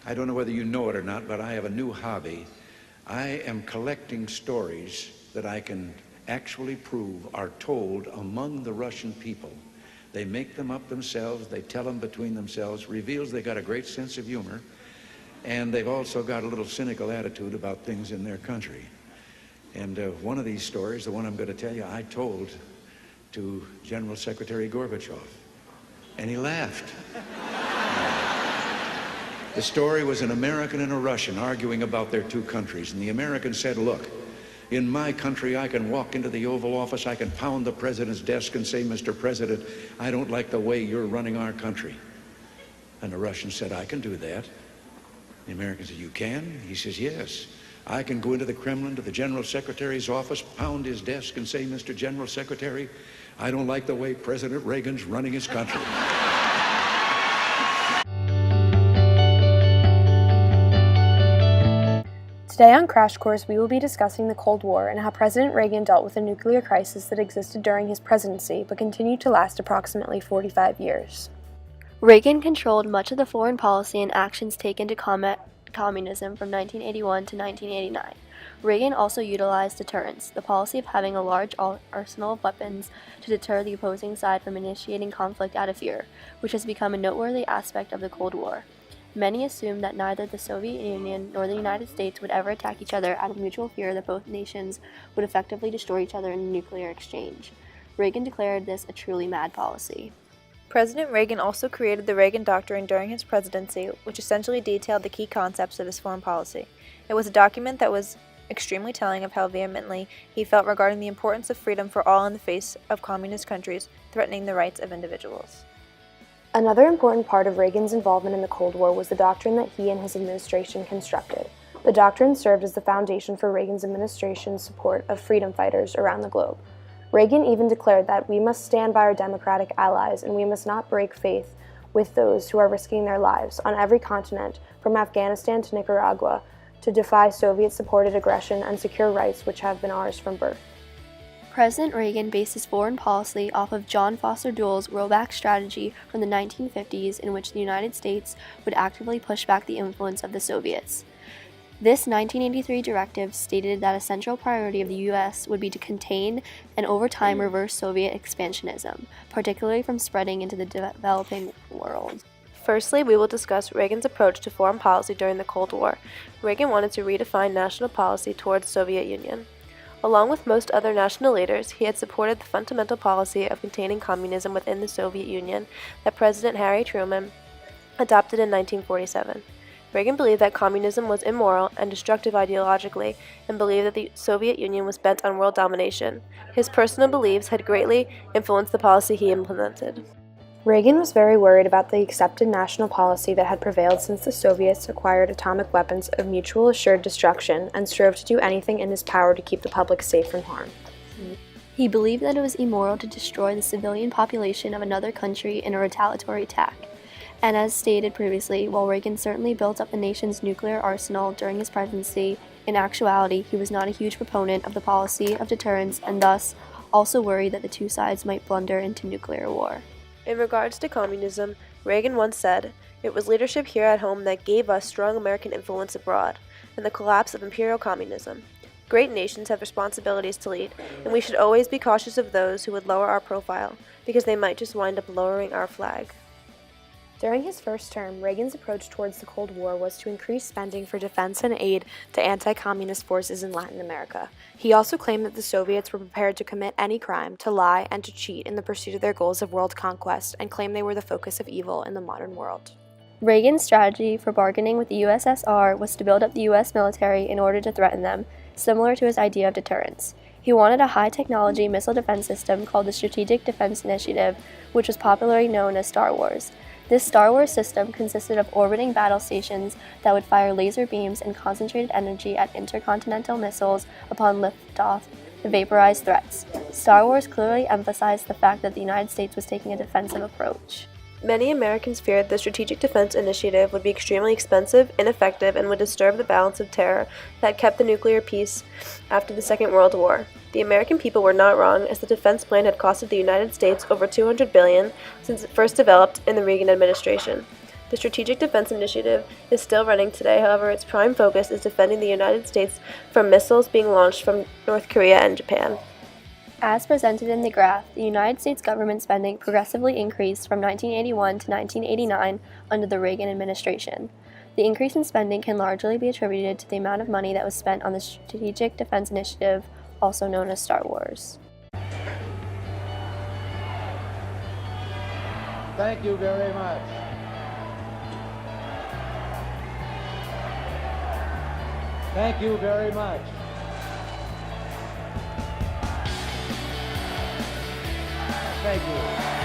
I don't know whether you know it or not, but I have a new hobby. I am collecting stories that I can actually prove are told among the Russian people. They make them up themselves, they tell them between themselves, reveals they got a great sense of humor, and they've also got a little cynical attitude about things in their country. And one of these stories, the one I'm going to tell you, I told to General Secretary Gorbachev, and he laughed. The story was an American and a Russian arguing about their two countries, and the American said, look, in my country, I can walk into the Oval Office, I can pound the president's desk and say, Mr. President, I don't like the way you're running our country. And the Russian said, I can do that. The American said, you can? He says, yes. I can go into the Kremlin, to the General Secretary's office, pound his desk and say, Mr. General Secretary, I don't like the way President Reagan's running his country. Today on Crash Course, we will be discussing the Cold War and how President Reagan dealt with a nuclear crisis that existed during his presidency but continued to last approximately 45 years. Reagan controlled much of the foreign policy and actions taken to combat communism from 1981 to 1989. Reagan also utilized deterrence, the policy of having a large arsenal of weapons to deter the opposing side from initiating conflict out of fear, which has become a noteworthy aspect of the Cold War. Many assumed that neither the Soviet Union nor the United States would ever attack each other out of mutual fear that both nations would effectively destroy each other in a nuclear exchange. Reagan declared this a truly mad policy. President Reagan also created the Reagan Doctrine during his presidency, which essentially detailed the key concepts of his foreign policy. It was a document that was extremely telling of how vehemently he felt regarding the importance of freedom for all in the face of communist countries threatening the rights of individuals. Another important part of Reagan's involvement in the Cold War was the doctrine that he and his administration constructed. The doctrine served as the foundation for Reagan's administration's support of freedom fighters around the globe. Reagan even declared that we must stand by our democratic allies and we must not break faith with those who are risking their lives on every continent, from Afghanistan to Nicaragua, to defy Soviet-supported aggression and secure rights which have been ours from birth. President Reagan based his foreign policy off of John Foster Dull's rollback strategy from the 1950s, in which the United States would actively push back the influence of the Soviets. This 1983 directive stated that a central priority of the U.S. would be to contain and over time reverse Soviet expansionism, particularly from spreading into the developing world. Firstly, we will discuss Reagan's approach to foreign policy during the Cold War. Reagan wanted to redefine national policy towards the Soviet Union. Along with most other national leaders, he had supported the fundamental policy of containing communism within the Soviet Union that President Harry Truman adopted in 1947. Reagan believed that communism was immoral and destructive ideologically, and believed that the Soviet Union was bent on world domination. His personal beliefs had greatly influenced the policy he implemented. Reagan was very worried about the accepted national policy that had prevailed since the Soviets acquired atomic weapons of mutual assured destruction and strove to do anything in his power to keep the public safe from harm. He believed that it was immoral to destroy the civilian population of another country in a retaliatory attack. And as stated previously, while Reagan certainly built up the nation's nuclear arsenal during his presidency, in actuality, he was not a huge proponent of the policy of deterrence and thus also worried that the two sides might blunder into nuclear war. In regards to communism, Reagan once said, "It was leadership here at home that gave us strong American influence abroad, and the collapse of imperial communism. Great nations have responsibilities to lead, and we should always be cautious of those who would lower our profile, because they might just wind up lowering our flag." During his first term, Reagan's approach towards the Cold War was to increase spending for defense and aid to anti-communist forces in Latin America. He also claimed that the Soviets were prepared to commit any crime, to lie, and to cheat in the pursuit of their goals of world conquest, and claimed they were the focus of evil in the modern world. Reagan's strategy for bargaining with the USSR was to build up the U.S. military in order to threaten them, similar to his idea of deterrence. He wanted a high-technology missile defense system called the Strategic Defense Initiative, which was popularly known as Star Wars. This Star Wars system consisted of orbiting battle stations that would fire laser beams and concentrated energy at intercontinental missiles upon liftoff to vaporize threats. Star Wars clearly emphasized the fact that the United States was taking a defensive approach. Many Americans feared the Strategic Defense Initiative would be extremely expensive, ineffective, and would disturb the balance of terror that kept the nuclear peace after the Second World War. The American people were not wrong, as the defense plan had costed the United States over $200 billion since it first developed in the Reagan administration. The Strategic Defense Initiative is still running today, however, its prime focus is defending the United States from missiles being launched from North Korea and Japan. As presented in the graph, the United States government spending progressively increased from 1981 to 1989 under the Reagan administration. The increase in spending can largely be attributed to the amount of money that was spent on the Strategic Defense Initiative, also known as Star Wars. Thank you very much. Thank you very much. Thank you.